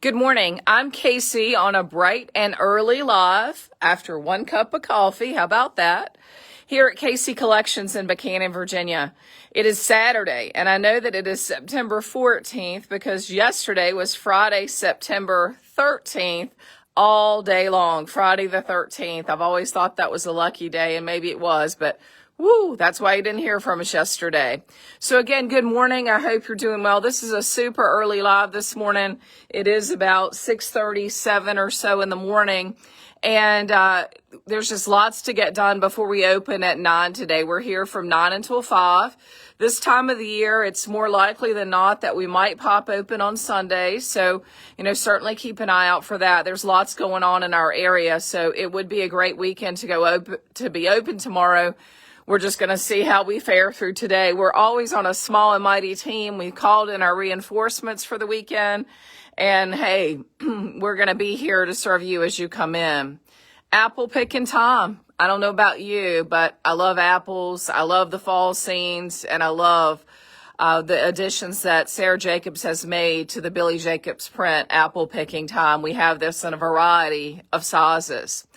Good morning. I'm Casey on a bright and early live after 1 cup of coffee. How about that? Here at Casey Collections in Buchanan, Virginia. It is Saturday, and I know that it is September 14th because yesterday was Friday, September 13th, all day long. Friday the 13th. I've always thought that was a lucky day, and maybe it was, but woo, that's why you didn't hear from us yesterday. So again, good morning. I hope you're doing well. This is a super early live this morning. It is about 6:37 or so in the morning. And there's just lots to get done before we open at 9 today. We're here from 9 until 5. This time of the year, it's more likely than not that we might pop open on Sundays. So, certainly keep an eye out for that. There's lots going on in our area. So it would be a great weekend to be open tomorrow. We're just going to see how we fare through today. We're always on a small and mighty team. We called in our reinforcements for the weekend. And hey, we're going to be here to serve you as you come in. Apple picking time. I don't know about you, but I love apples. I love the fall scenes, and I love the additions that Sarah Jacobs has made to the Billy Jacobs print, Apple Picking Time. We have this in a variety of sizes.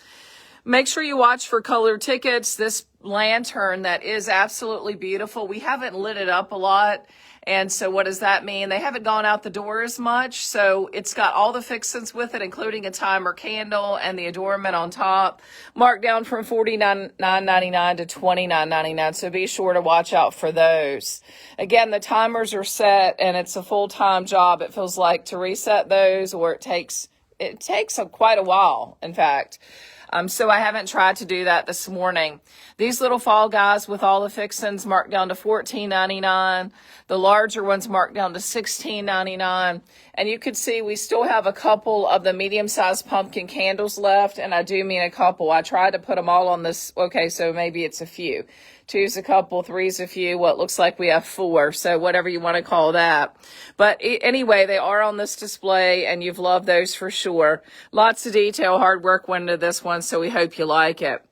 Make sure you watch for colored tickets. This lantern that is absolutely beautiful. We haven't lit it up a lot. And so what does that mean? They haven't gone out the door as much. So it's got all the fixings with it, including a timer candle and the adornment on top, marked down from $49.99 to $29.99. So be sure to watch out for those. Again, the timers are set and it's a full-time job. It feels like to reset those, or it takes quite a while, in fact. So I haven't tried to do that this morning. These little fall guys with all the fixings marked down to $14.99. The larger ones marked down to $16.99. And you could see we still have a couple of the medium-sized pumpkin candles left. And I do mean a couple. I tried to put them all on this. Okay, so maybe it's a few. Two's a couple, three's a few. Well, it looks like we have 4, so whatever you want to call that. But anyway, they are on this display, and you've loved those for sure. Lots of detail, hard work went into this one, so we hope you like it.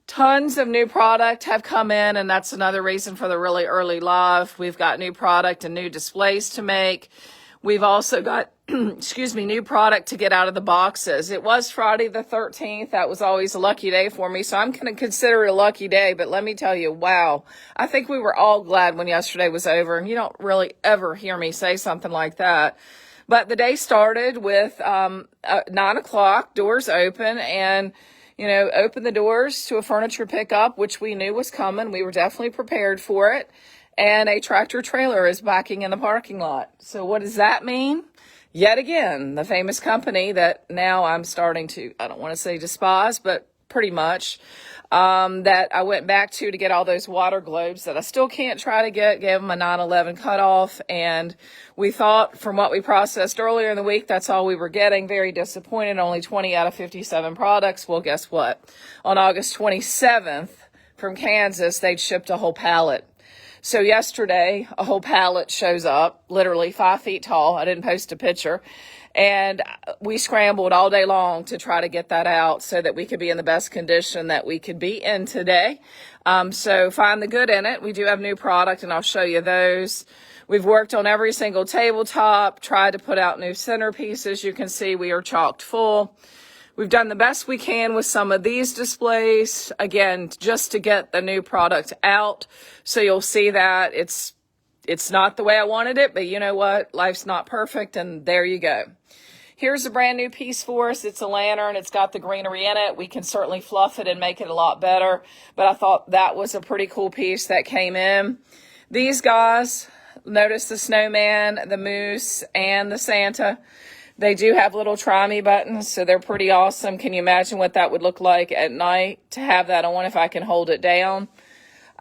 Tons of new product have come in, and that's another reason for the really early live. We've got new product and new displays to make. We've also got, new product to get out of the boxes. It was Friday the 13th. That was always a lucky day for me. So I'm going to consider it a lucky day. But let me tell you, wow, I think we were all glad when yesterday was over. And you don't really ever hear me say something like that. But the day started with 9 o'clock, doors open, and open the doors to a furniture pickup, which we knew was coming. We were definitely prepared for it. And a tractor trailer is backing in the parking lot. So what does that mean? Yet again, the famous company that now I'm starting to, I don't want to say despise, but pretty much, that I went back to get all those water globes that I still can't try to gave them a 9/11 cutoff. And we thought from what we processed earlier in the week, that's all we were getting. Very disappointed, only 20 out of 57 products. Well, guess what? On August 27th from Kansas, they'd shipped a whole pallet. So yesterday, a whole pallet shows up, literally 5 feet tall. I didn't post a picture. And we scrambled all day long to try to get that out so that we could be in the best condition that we could be in today. So find the good in it. We do have new product, and I'll show you those. We've worked on every single tabletop, tried to put out new centerpieces. You can see we are chocked full. We've done the best we can with some of these displays, again, just to get the new product out. So you'll see that it's not the way I wanted it, but you know what? Life's not perfect, and there you go. Here's a brand new piece for us. It's a lantern. It's got the greenery in it. We can certainly fluff it and make it a lot better, but I thought that was a pretty cool piece that came in. These guys, notice the snowman, the moose, and the Santa. They do have little try me buttons, so they're pretty awesome. Can you imagine what that would look like at night to have that on if I can hold it down?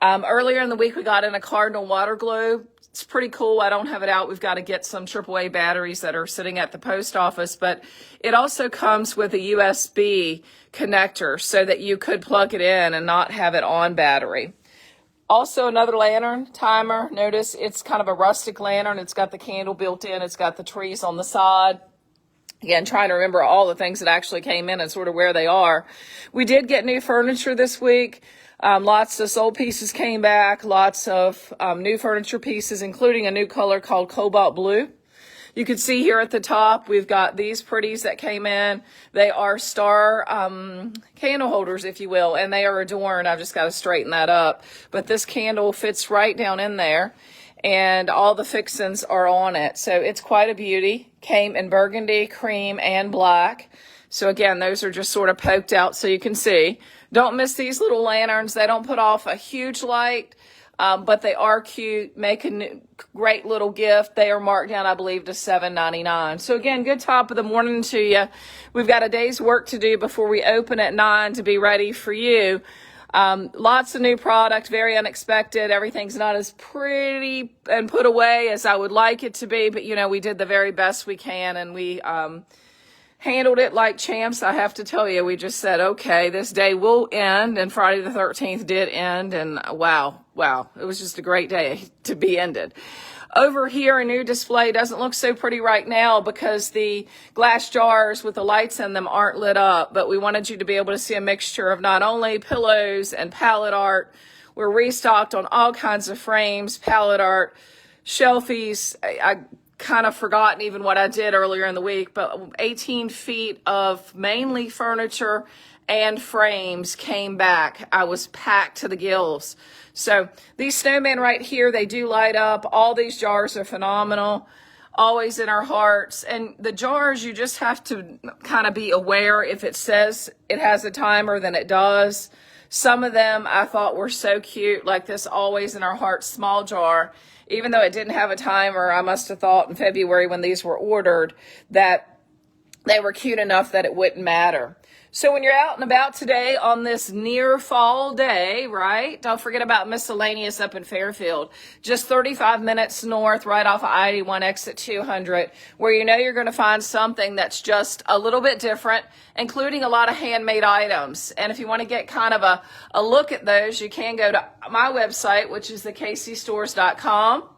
Earlier in the week, we got in a Cardinal water globe. It's pretty cool. I don't have it out. We've got to get some AAA batteries that are sitting at the post office, but it also comes with a USB connector so that you could plug it in and not have it on battery. Also, another lantern timer. Notice it's kind of a rustic lantern. It's got the candle built in. It's got the trees on the side. Again, trying to remember all the things that actually came in and sort of where they are. We did get new furniture this week. Lots of sold pieces came back. Lots of new furniture pieces, including a new color called Cobalt Blue. You can see here at the top, we've got these pretties that came in. They are star candle holders, if you will, and they are adorned. I've just got to straighten that up. But this candle fits right down in there, and all the fixins are on it. So it's quite a beauty. Came in burgundy, cream, and black. So again, those are just sort of poked out so you can see. Don't miss these little lanterns. They don't put off a huge light, but they are cute, make a great little gift. They are marked down, I believe, to $7.99. So again, good top of the morning to you. We've got a day's work to do before we open at 9 to be ready for you. Lots of new product, very unexpected. Everything's not as pretty and put away as I would like it to be, but we did the very best we can, and we handled it like champs. I have to tell you, we just said, okay, this day will end, and Friday the 13th did end, and wow, it was just a great day to be ended. Over here, a new display doesn't look so pretty right now because the glass jars with the lights in them aren't lit up, but we wanted you to be able to see a mixture of not only pillows and palette art. We're restocked on all kinds of frames, palette art, shelfies. I kind of forgotten even what I did earlier in the week, but 18 feet of mainly furniture and frames came back. I was packed to the gills. So these snowmen right here, they do light up. All these jars are phenomenal, always in our hearts. And the jars, you just have to kind of be aware. If it says it has a timer, then it does. Some of them I thought were so cute, like this always in our hearts small jar. Even though it didn't have a timer, I must have thought in February when these were ordered that they were cute enough that it wouldn't matter. So when you're out and about today on this near fall day, right, don't forget about Miscellaneous up in Fairfield. Just 35 minutes north, right off of I-81 exit 200, where you're going to find something that's just a little bit different, including a lot of handmade items. And if you want to get kind of a look at those, you can go to my website, which is thekcstores.com.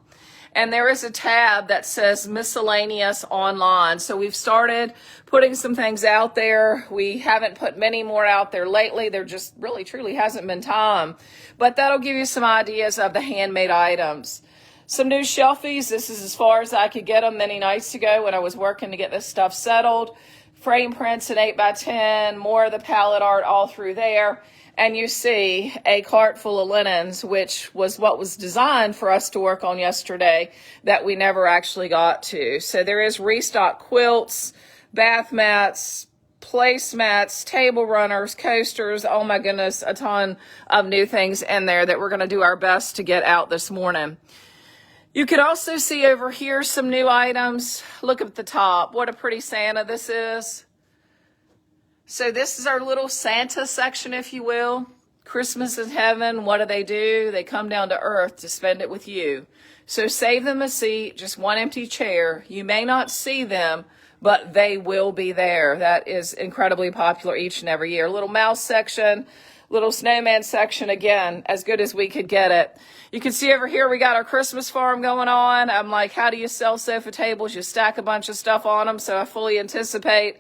And there is a tab that says Miscellaneous Online. So we've started putting some things out there. We haven't put many more out there lately. There just really, truly hasn't been time. But that'll give you some ideas of the handmade items. Some new shelfies. This is as far as I could get them many nights ago when I was working to get this stuff settled. Frame prints in 8x10, more of the palette art all through there. And you see a cart full of linens, which was what was designed for us to work on yesterday that we never actually got to. So there is restock quilts, bath mats, placemats, table runners, coasters. Oh my goodness, a ton of new things in there that we're going to do our best to get out this morning. You can also see over here some new items. Look at the top. What a pretty Santa this is. So this is our little Santa section, if you will. Christmas in heaven, what do? They come down to earth to spend it with you. So save them a seat, just one empty chair. You may not see them, but they will be there. That is incredibly popular each and every year. Little mouse section, little snowman section, again, as good as we could get it. You can see over here we got our Christmas farm going on. I'm like, how do you sell sofa tables? You stack a bunch of stuff on them, so I fully anticipate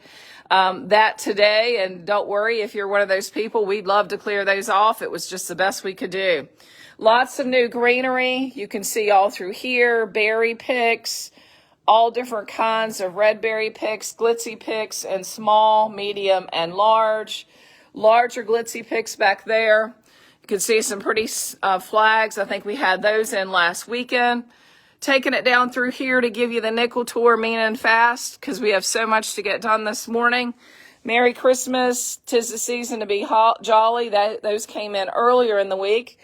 that today. And don't worry if you're one of those people, we'd love to clear those off. It was just the best we could do. Lots of new greenery. You can see all through here, berry picks, all different kinds of red berry picks, glitzy picks, and small, medium, and large. Larger glitzy picks back there. You can see some pretty flags. I think we had those in last weekend. Taking it down through here to give you the nickel tour mean and fast because we have so much to get done this morning. Merry Christmas. 'Tis the season to be jolly. Those came in earlier in the week.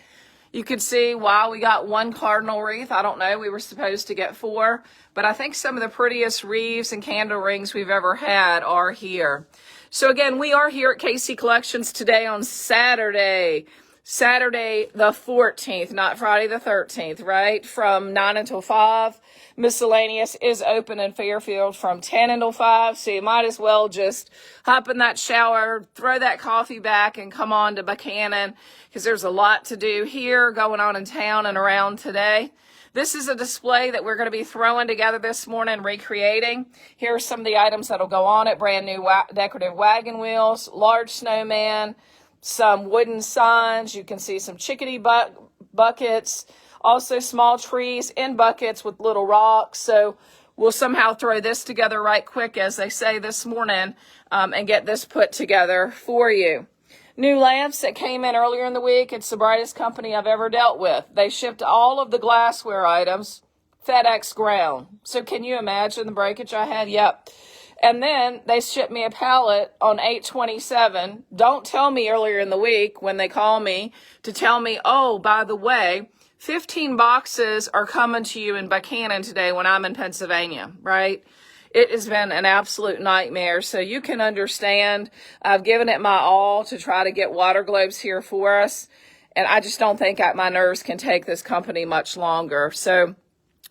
You could see why we got one cardinal wreath. I don't know. We were supposed to get 4. But I think some of the prettiest wreaths and candle rings we've ever had are here. So again, we are here at KC Collections today on Saturday the 14th, not Friday the 13th, right? From 9 until 5. Miscellaneous is open in Fairfield from 10 until 5. So you might as well just hop in that shower, throw that coffee back, and come on to Buchanan because there's a lot to do here going on in town and around today. This is a display that we're going to be throwing together this morning, recreating. Here are some of the items that'll go on it. Brand new decorative wagon wheels, large snowman, some wooden signs. You can see some chickadee buckets, also small trees in buckets with little rocks. So we'll somehow throw this together right quick, as they say this morning, and get this put together for you. New lamps that came in earlier in the week. It's the brightest company I've ever dealt with. They shipped all of the glassware items FedEx ground. So can you imagine the breakage I had? Yep. And then they shipped me a pallet on 8/27. Don't tell me earlier in the week when they call me to tell me, oh, by the way, 15 boxes are coming to you in Buchanan today when I'm in Pennsylvania, right? It has been an absolute nightmare. So you can understand, I've given it my all to try to get water globes here for us. And I just don't think my nerves can take this company much longer. So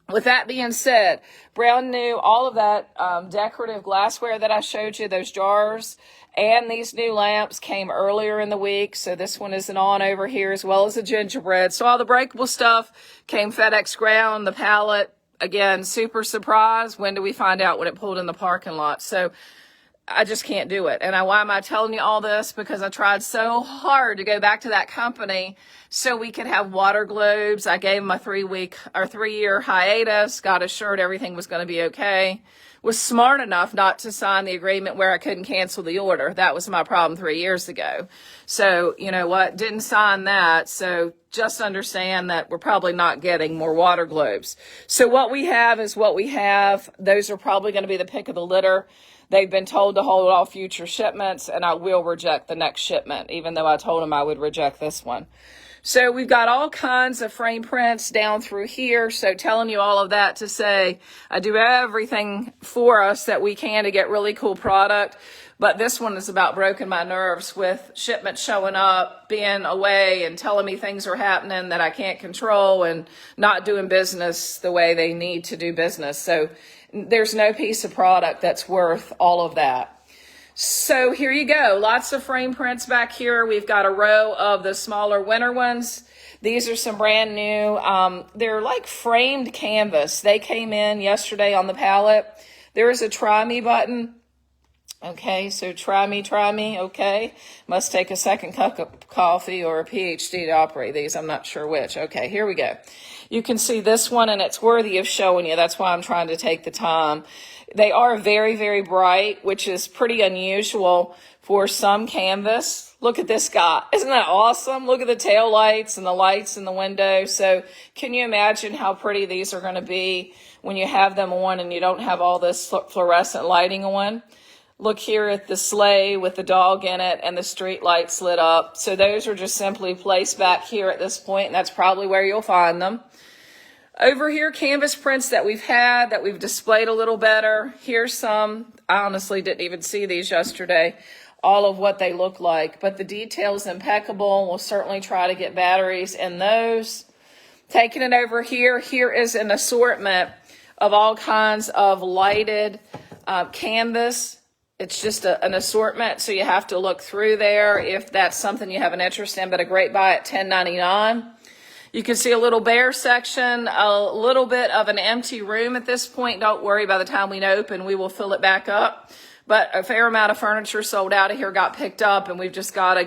with that being said, brand new, all of that decorative glassware that I showed you, those jars, and these new lamps came earlier in the week. So this one isn't on over here, as well as the gingerbread. So all the breakable stuff came FedEx ground, the pallet. Again, super surprise. When do we find out? When it pulled in the parking lot. So I just can't do it. And why am I telling you all this? Because I tried so hard to go back to that company so we could have water globes. I gave them a 3-year hiatus, got assured everything was going to be okay. Was smart enough not to sign the agreement where I couldn't cancel the order. That was my problem 3 years ago. So, you know what? Didn't sign that. So just understand that we're probably not getting more water globes. So what we have is what we have. Those are probably going to be the pick of the litter. They've been told to hold all future shipments, and I will reject the next shipment, even though I told them I would reject this one. So we've got all kinds of frame prints down through here. So telling you all of that to say I do everything for us that we can to get really cool product. But this one is about broken my nerves with shipments showing up, being away, and telling me things are happening that I can't control and not doing business the way they need to do business. So there's no piece of product that's worth all of that. So here you go. Lots of frame prints back here. We've got a row of the smaller winter ones. These are some brand new. They're like framed canvas. They came in yesterday on the pallet. There is a try me button. Okay, so try me. Okay, must take a second cup of coffee or a PhD to operate these. I'm not sure which. Okay, here we go. You can see this one, and it's worthy of showing you. That's why I'm trying to take the time. They are very, very bright, which is pretty unusual for some canvas. Look at this guy. Isn't that awesome? Look at the tail lights and the lights in the window. So can you imagine how pretty these are going to be when you have them on and you don't have all this fluorescent lighting on? Look here at the sleigh with the dog in it and the street lights lit up. So those are just simply placed back here at this point, and that's probably where you'll find them. Over here, canvas prints that we've had, that we've displayed a little better. Here's some. I honestly didn't even see these yesterday, all of what they look like. But the detail's impeccable. We'll certainly try to get batteries in those. Taking it over here, here is an assortment of all kinds of lighted canvas. It's just an assortment, so you have to look through there if that's something you have an interest in, but a great buy at $10.99. You can see a little bare section, a little bit of an empty room at this point. Don't worry, by the time we open, we will fill it back up. But a fair amount of furniture sold out of here got picked up, and we've just got to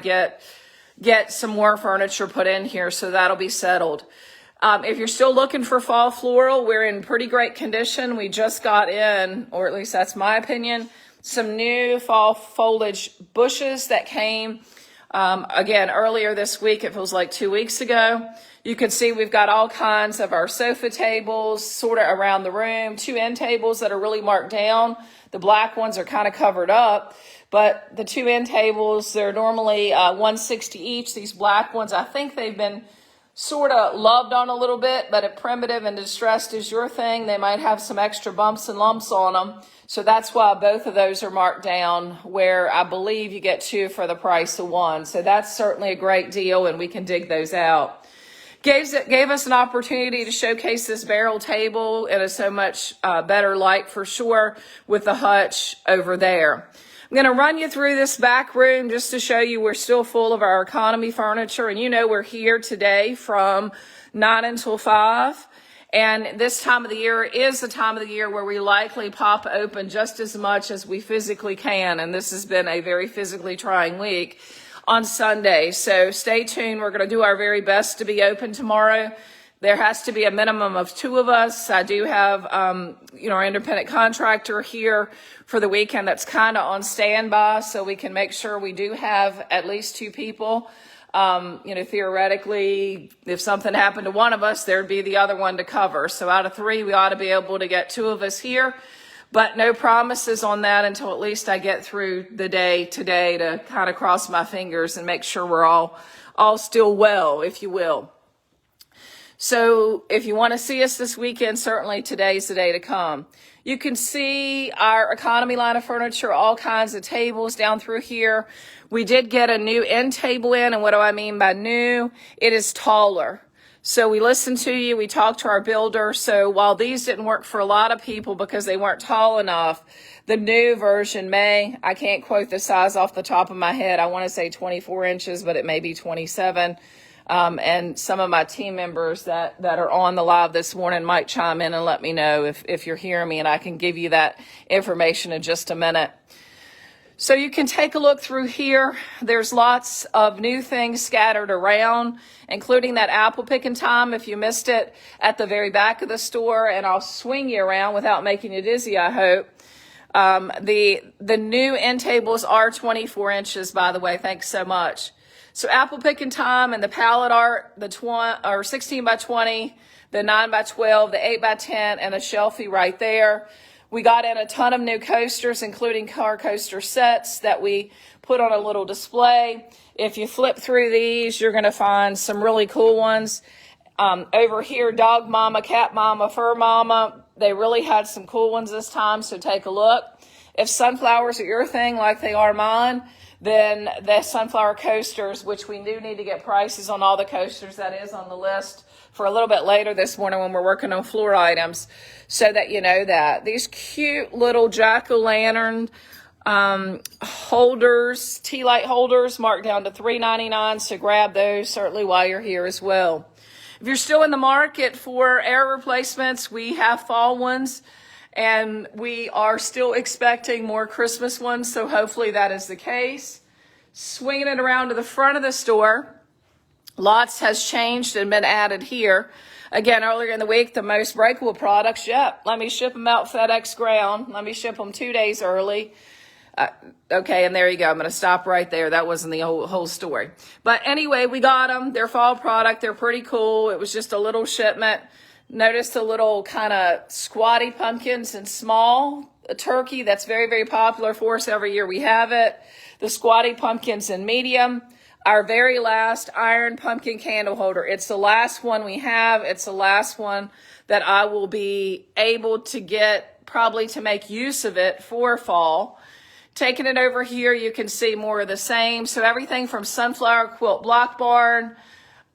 get some more furniture put in here, so that'll be settled. If you're still looking for fall floral, we're in pretty great condition. We just got in, or at least that's my opinion, some new fall foliage bushes that came again earlier this week. It feels like 2 weeks ago. You can see we've got all kinds of our sofa tables sort of around the room, 2 end tables that are really marked down. The black ones are kind of covered up, but the 2 end tables, they're normally $160 each. These black ones, I think they've been sort of loved on a little bit, but if primitive and distressed is your thing, they might have some extra bumps and lumps on them. So that's why both of those are marked down, where I believe you get 2 for the price of 1. So that's certainly a great deal, and we can dig those out. Gave us an opportunity to showcase this barrel table in a so much better light for sure, with the hutch over there. I'm going to run you through this back room just to show you we're still full of our economy furniture. And you know we're here today from 9 until 5. And this time of the year is the time of the year where we likely pop open just as much as we physically can. And this has been a very physically trying week on Sunday. So stay tuned. We're going to do our very best to be open tomorrow. There has to be a minimum of 2 of us. I do have, our independent contractor here for the weekend that's kind of on standby, so we can make sure we do have at least 2 people. Theoretically, if something happened to one of us, there'd be the other one to cover. So out of 3, we ought to be able to get 2 of us here, but no promises on that until at least I get through the day today to kind of cross my fingers and make sure we're all still well, if you will. So if you want to see us this weekend, certainly today's the day to come. You can see our economy line of furniture, all kinds of tables down through here. We did get a new end table in, and what do I mean by new? It is taller. So we listened to you, we talked to our builder. So while these didn't work for a lot of people because they weren't tall enough, the new version I can't quote the size off the top of my head. I want to say 24 inches, but it may be 27. And some of my team members that are on the live this morning might chime in and let me know if you're hearing me, and I can give you that information in just a minute. So you can take a look through here. There's lots of new things scattered around, including that apple picking time, if you missed it, at the very back of the store, and I'll swing you around without making you dizzy, I hope. The new end tables are 24 inches, by the way. Thanks so much. So apple picking time and the palette art, the 16 by 20, the 9 by 12, the 8 by 10, and a shelfie right there. We got in a ton of new coasters, including car coaster sets that we put on a little display. If you flip through these, you're going to find some really cool ones. Over here, Dog Mama, Cat Mama, Fur Mama, they really had some cool ones this time, so take a look. If sunflowers are your thing like they are mine, then the sunflower coasters, which we do need to get prices on all the coasters, that is on the list for a little bit later this morning when we're working on floor items, so that you know that. These cute little jack-o'-lantern holders, tea light holders, marked down to $3.99, so grab those certainly while you're here as well. If you're still in the market for air replacements, we have fall ones. And we are still expecting more Christmas ones, so hopefully that is the case. Swinging it around to the front of the store, lots has changed and been added here. Again, earlier in the week, the most breakable products, let me ship them out FedEx ground. Let me ship them 2 days early. Okay, and there you go. I'm going to stop right there. That wasn't the whole story. But anyway, we got them. They're fall product. They're pretty cool. It was just a little shipment. Notice the little kind of squatty pumpkins and small turkey. That's very, very popular for us. Every year we have it. The squatty pumpkins in medium. Our very last iron pumpkin candle holder. It's the last one we have. It's the last one that I will be able to get, probably to make use of it for fall. Taking it over here, you can see more of the same. So everything from Sunflower Quilt Block Barn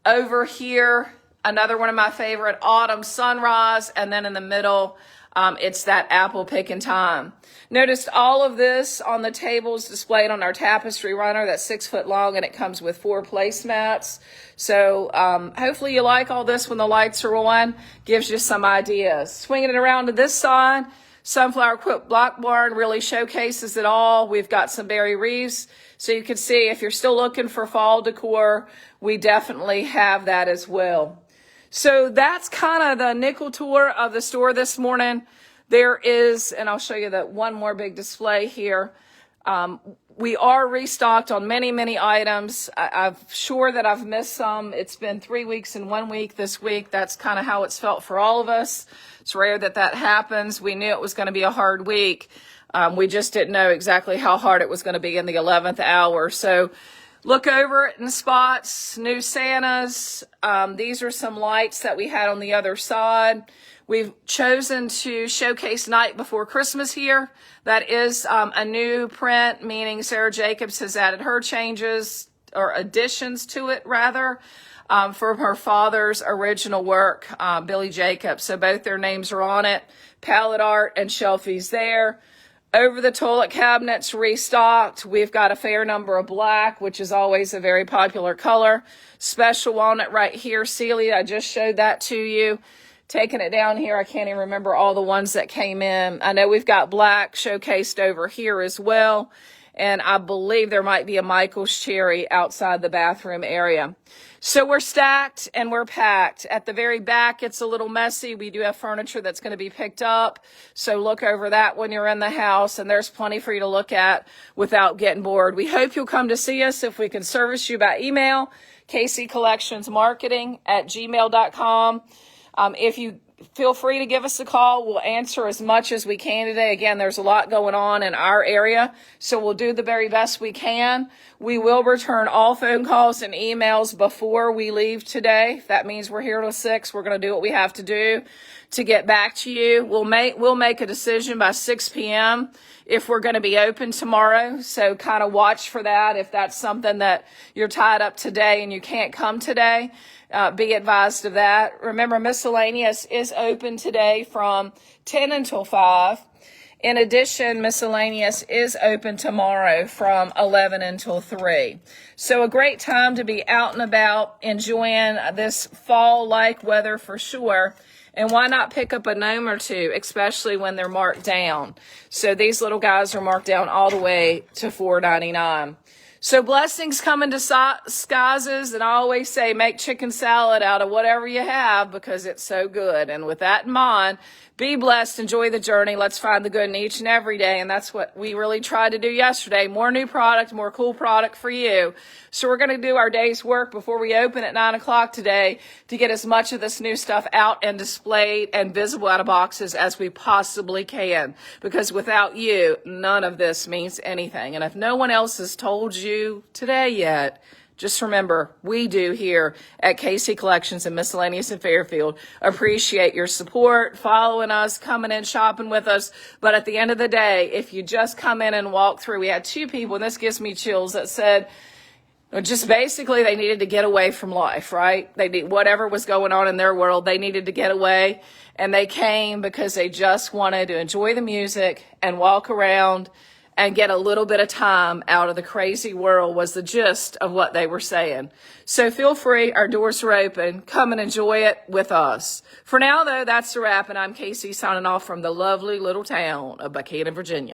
over here. Another one of my favorite, Autumn Sunrise, and then in the middle, it's that apple picking time. Noticed all of this on the tables displayed on our tapestry runner that's 6 foot long, and it comes with 4 placemats. So hopefully you like all this when the lights are on. Gives you some ideas. Swinging it around to this side, Sunflower Quilt Block Barn really showcases it all. We've got some berry wreaths. So you can see if you're still looking for fall decor, we definitely have that as well. So that's kind of the nickel tour of the store this morning. There is, and I'll show you that one more big display here. We are restocked on many, many items. I'm sure that I've missed some. It's been 3 weeks and 1 week this week. That's kind of how it's felt for all of us. It's rare that that happens. We knew it was going to be a hard week. We just didn't know exactly how hard it was going to be in the 11th hour. So look over it in spots, new Santas. These are some lights that we had on the other side. We've chosen to showcase Night Before Christmas here. That is a new print, meaning Sarah Jacobs has added her changes, or additions to it rather, from her father's original work, Billy Jacobs. So both their names are on it. Palette art and shelfies there. Over the toilet cabinets restocked. We've got a fair number of black, which is always a very popular color. Special walnut right here, Celia. I just showed that to you. Taking it down here, I can't even remember all the ones that came in. I know we've got black showcased over here as well. and I believe there might be a Michael's Cherry outside the bathroom area. So we're stacked and we're packed. At the very back, it's a little messy. We do have furniture that's going to be picked up. So look over that when you're in the house, and there's plenty for you to look at without getting bored. We hope you'll come to see us. If we can service you by email, kccollectionsmarketing@gmail.com. If you feel free to give us a call. We'll answer as much as we can today. Again, there's a lot going on in our area, so we'll do the very best we can. We will return all phone calls and emails before we leave today. If that means we're here till 6, we're going to do what we have to do to get back to you. We'll make a decision by 6 p.m. if we're going to be open tomorrow. So kind of watch for that. If that's something that you're tied up today and you can't come today, be advised of that. Remember, miscellaneous is open today from 10 until 5. In addition, miscellaneous is open tomorrow from 11 until 3. So a great time to be out and about enjoying this fall-like weather for sure. And why not pick up a gnome or two, especially when they're marked down? So these little guys are marked down all the way to $4.99. So blessings come in disguises, and I always say make chicken salad out of whatever you have because it's so good. And with that in mind, be blessed, enjoy the journey. Let's find the good in each and every day, and that's what we really tried to do yesterday. More new product, more cool product for you. So we're going to do our day's work before we open at 9 o'clock today to get as much of this new stuff out and displayed and visible out of boxes as we possibly can, because without you, none of this means anything. And if no one else has told you today yet, just remember, we do here at KC Collections and Miscellaneous in Fairfield appreciate your support, following us, coming in, shopping with us. But at the end of the day, if you just come in and walk through, we had 2 people, and this gives me chills, that said, just basically they needed to get away from life, right? They need whatever was going on in their world, they needed to get away. And they came because they just wanted to enjoy the music and walk around and get a little bit of time out of the crazy world was the gist of what they were saying. So feel free, our doors are open. Come and enjoy it with us. For now, though, that's the wrap, and I'm Casey signing off from the lovely little town of Buchanan, Virginia.